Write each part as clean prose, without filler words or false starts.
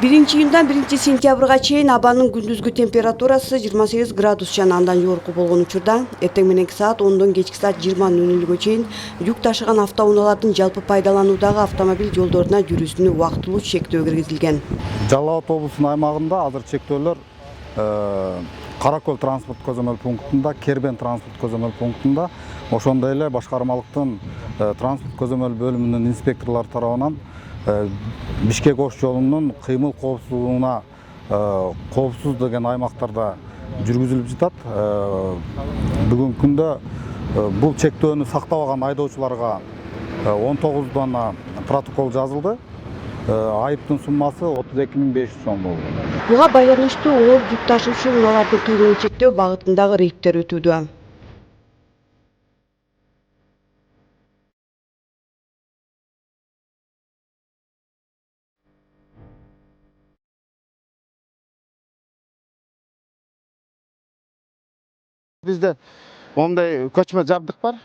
1-июндан 1-сентябрга чейин абанын күндүзгү температурасы 28 градус жана андан жогорку болгон учурда эртең мененки саат 10дон кечки саат 20:00 чейин жүк ташыган автоунаалардын жалпы пайдалануудагы автомобиль жолдоруна жүрүүсүнө убактылуу чектөө киргизилген. Жалал Абад облусунун аймагында азыр чектөөлөр Каракөл транспорт көзөмөл пунктунда, Кербен транспорт көзөмөл пунктунда, ошондой эле башкармалыктын транспорт көзөмөл бөлүмүнүн инспекторлору тарабынан Бишкек Ош жолунун кыймыл коопсуздугуна коопсуз деген аймактарда жүргүзүлүп жатат. Бүгүнкү күндө бул чектөөнү сактабаган айдоочуларга 19 дана протокол жазылды. Айыптын суммасы 32.500 сом болду. Буга байланыштуу оор жүк ташуучу унаалардын кыймылын чектөө багытындагы рейдтер өтүүдө. Bizde onday көчмө жабдык бар.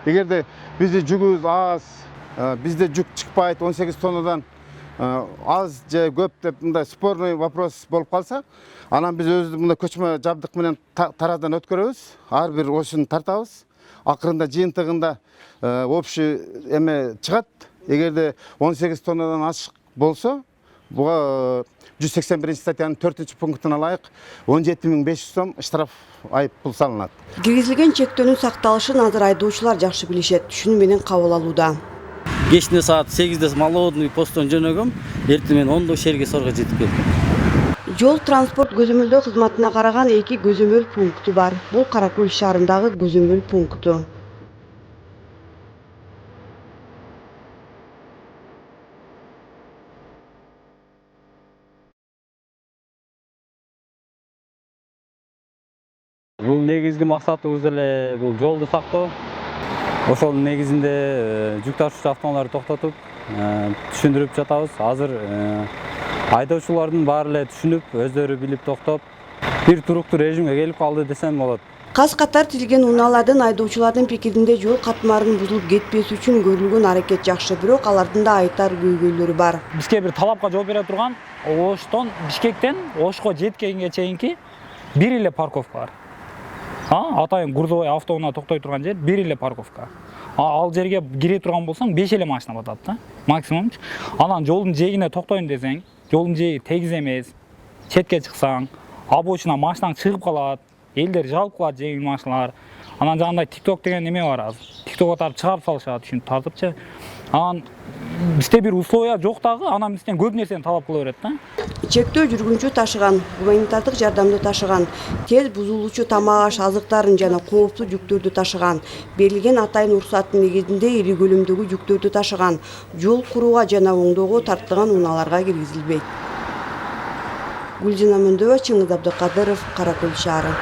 Эгерде бизде жүгүбүз аз, бизде жүк чыкпайт 18 тоннадан аз же көп деп мындай спорный вопрос болуп калса, анан биз өзүбүз мындай көчмө жабдык менен тараздан өткөрөбүз. Ар бир ошун тартабыз. Акырында жыйынтыгында общий эме чыгат. Эгерде 18 тоннадан ашык болсо, буга 181 статьянын 4 пунктуна ылайык 17.500 сом штраф айып пул салынат. Киргизилген чектөөнүн сакталышын азыр айдоочулар жакшы билишет, түшүнүү менен кабыл алууда. Кечинде саат 8де Малоодный посттон жөнөгөм, эртең менен 10до шерге сорго жетип келдим. Жол транспорт көзөмөлдөө кызматына караган 2 көзөмөл пункту бар. Бул Каракөл шаарындагы көзөмөл пункту. Бул негизги максатыбыз эле бул жолду сактоо. Ошол негизинде жүк ташуучу автоунааларды токтотуп, түшүндүрүп жатабыз. Азыр айдоочулардын баары эле түшүнүп, өздөрү билип токтоп, бир туруктуу режимге келип калды десем болот. Каз катар тизилген унаалардын айдоочулардын пикиринде жол катмарынын бузулуп кетпеси үчүн көрүлгөн аракет жакшы, бирок алардын да айтар көйгөйлөрү бар. Бизге бир талапка жооп бере турган Оштон, Бишкектен Ошко жеткенге чейинки бир эле парковка бар. Атайын грузовой автоунаа токтой турган жер бир эле парковка. Ал жерге кире турган болсоң 5 эле машина батат да, максимум. Анан жолдун жээгине токтойм десең, жолдун жээги тегиз эмес. Четке чыксаң, обочина машинаң чыгып калат, элдер жабылып калат жеңил машиналар. Анан жагында TikTok деген неме бар азыр. TikTokко тартып чыгарып салышат, ушинтип тартыпчы. Анан бизде бир условия жок дагы, анан бизден көп нерсени талап кыла берет да. Чектөө жүргүнчү ташыган, гуманитардык жардамды ташыган, тез бузулуучу тамак аш азыктарын жана кооптуу жүктөрдү ташыган, берилген атайын уруксаттын негизинде ири көлөмдөгү жүктөрдү ташыган, жол курууга жана оңдоого тартылган унааларга киргизилбейт. Гүлжина Мөндөгө, Чыңгыз Абдыкадыров, Каракөл шаары.